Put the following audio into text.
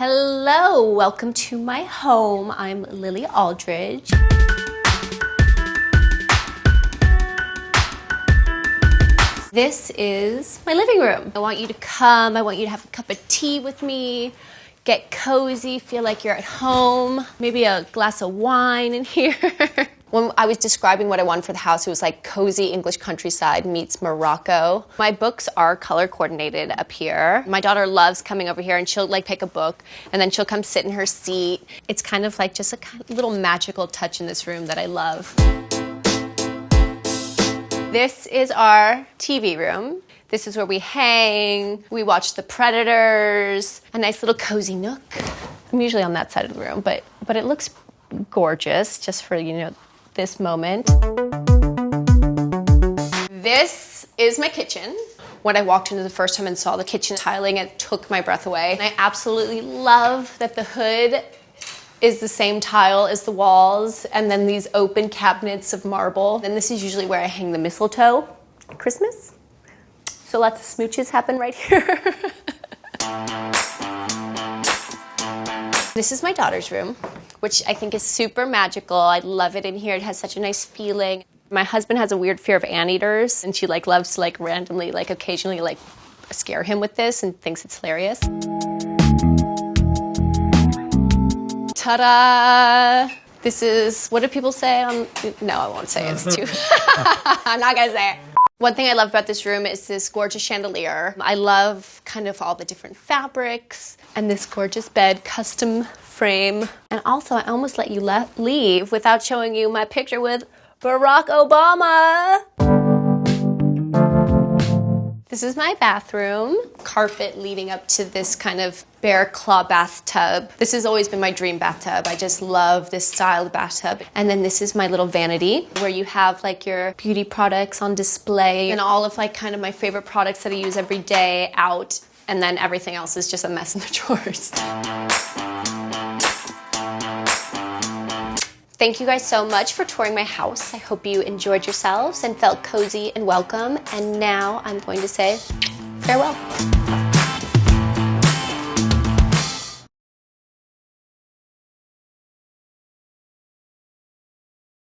Hello, welcome to my home. I'm Lily Aldridge. This is my living room. I want you to come, I want you to have a cup of tea with me, get cozy, feel like you're at home, maybe a glass of wine in here. When I was describing what I wanted for the house, it was like cozy English countryside meets Morocco. My books are color coordinated up here. My daughter loves coming over here and she'll like pick a book and then she'll come sit in her seat. It's kind of like just a kind of little magical touch in this room that I love. This is our TV room. This is where we hang, we watch The Predators, a nice little cozy nook. I'm usually on that side of the room, but it looks gorgeous just for, you know, this moment. This is my kitchen. When I walked into the first time and saw the kitchen tiling, it took my breath away. And I absolutely love that the hood is the same tile as the walls, and then these open cabinets of marble. And this is usually where I hang the mistletoe at Christmas. So lots of smooches happen right here. This is my daughter's room, which I think is super magical. I love it in here. It has such a nice feeling. My husband has a weird fear of anteaters, and she like loves to like randomly, like occasionally like scare him with this and thinks it's hilarious. Ta-da! This is, what do people say on, no, I won't say it, it's too, I'm not gonna say it. One thing I love about this room is this gorgeous chandelier. I love kind of all the different fabrics and this gorgeous bed, custom frame. And also, I almost let you leave without showing you my picture with Barack Obama. This is my bathroom. Carpet leading up to this kind of bear claw bathtub. This has always been my dream bathtub. I just love this style of bathtub. And then this is my little vanity where you have like your beauty products on display and all of like kind of my favorite products that I use every day out. And then everything else is just a mess in the drawers. Thank you guys so much for touring my house. I hope you enjoyed yourselves and felt cozy and welcome. And now I'm going to say farewell.